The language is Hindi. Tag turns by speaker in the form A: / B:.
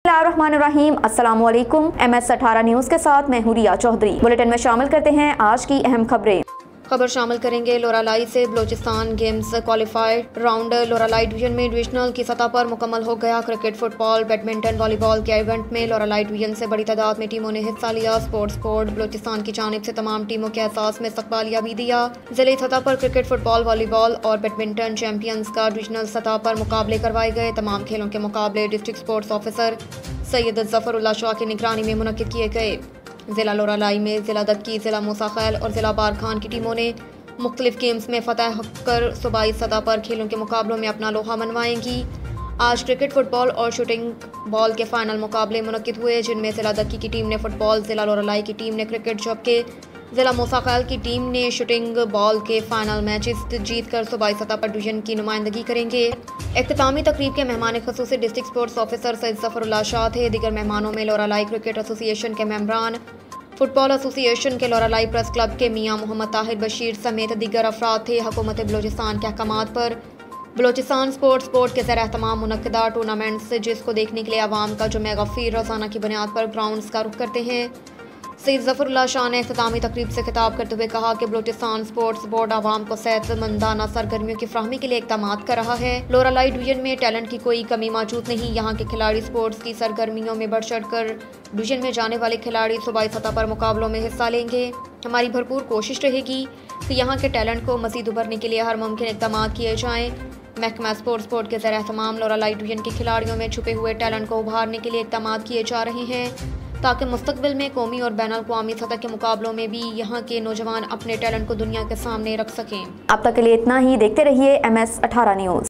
A: बिस्मिल्लाहिर्रहमानिर्रहीम। अस्सलाम वालेकुम। MS18 न्यूज़ के साथ मैं हूं रिया चौधरी। बुलेटिन में शामिल करते हैं आज की अहम खबरें। खबर शामिल करेंगे लोरालाई से Balochistan games qualified round Loralai division में डिविजनल की सतह पर मुकम्मल हो गया। क्रिकेट, फुटबॉल, बैडमिंटन, वॉलीबॉल के इवेंट में लोरालाई डिवीजन से बड़ी तादाद में टीमों ने हिस्सा लिया। स्पोर्ट्स कोड बलोचिस्तान की जानिब से तमाम टीमों के एहसास में इस्तकबालिया भी दिया। जिले सतह पर क्रिकेट, फुटबॉल, वॉलीबॉल और बैडमिंटन चैंपियंस का डिविजनल सतह पर मुकाबले करवाए गए। तमाम खेलों के मुकाबले district sports officer Syed Zafrullah Shah की निगरानी में मुनक्किद किए गए। ज़िला लोरालाई में ज़िला दक्की, ज़िला मूसा खैल और ज़िला बारखान की टीमों ने मुख्तलिफ गेम्स में फतह कर सूबाई सतह पर खेलों के मुकाबलों में अपना लोहा मनवाएंगी। आज क्रिकेट, फुटबॉल और शूटिंग बॉल के फाइनल मुकाबले मुनक्किद हुए, जिनमें ज़िला दक्की की टीम ने फुटबॉल, ज़िला लोरालाई की टीम ने क्रिकेट, जबकि ज़िला मूसा खैल की टीम ने शूटिंग बॉल के फाइनल मैचेस जीत कर सूबाई सतह पर डिवीजन की नुमाइंदगी करेंगे। इख्तितामी तकरीब के मेहमान खसूसी district sports officer Syed Zafrullah Shah थे। दीगर मेहमानों में लोरालाई क्रिकेट एसोसिएशन के मेंबरान, फुटबॉल एसोसिएशन के लोरालाई प्रेस क्लब के मियाँ मोहम्मद ताहिर बशीर समेत दीगर अफराद थे। हुकूमत बलोचिस्तान के अहकामात पर बलोचिस्तान स्पोर्ट्स बोर्ड के ज़र एहतमाम मुनक्किदा टूर्नामेंट्स, जिसको देखने के लिए आवाम का जुमे गफीर रोज़ाना की बुनियाद पर ग्राउंड्स का रुख करते हैं। सैयद जफरुल्लाह शाह ने इख्तितामी तकरीब से खिताब करते हुए कहा कि बलोचिस्तान स्पोर्ट्स बोर्ड आवाम को सेहतमंदाना सरगर्मियों की फ्राहमी के लिए इक़दामात कर रहा है। लोरालाई डिवीजन में टैलेंट की कोई कमी मौजूद नहीं। यहाँ के खिलाड़ी स्पोर्ट्स की सरगर्मियों में बढ़ चढ़ कर डिवीजन में जाने वाले खिलाड़ी सूबाई सतह पर मुकाबलों में हिस्सा लेंगे। हमारी भरपूर कोशिश रहेगी कि यहाँ के टैलेंट को मज़ीद उभरने के लिए हर मुमकिन इक़दामात किए जाएँ। महकमा स्पोर्ट्स बोर्ड के ज़र एहतमाम लोरालाई डिवीजन के खिलाड़ियों में छुपे हुए टैलेंट को उभारने के लिए इक़दामात किए जा रहे हैं, ताकि मुस्तकबिल में कौमी और बैनुल अक़वामी सतह के मुकाबलों में भी यहाँ के नौजवान अपने टैलेंट को दुनिया के सामने रख सकें। अब तक के लिए इतना ही। देखते रहिए MS18 न्यूज़।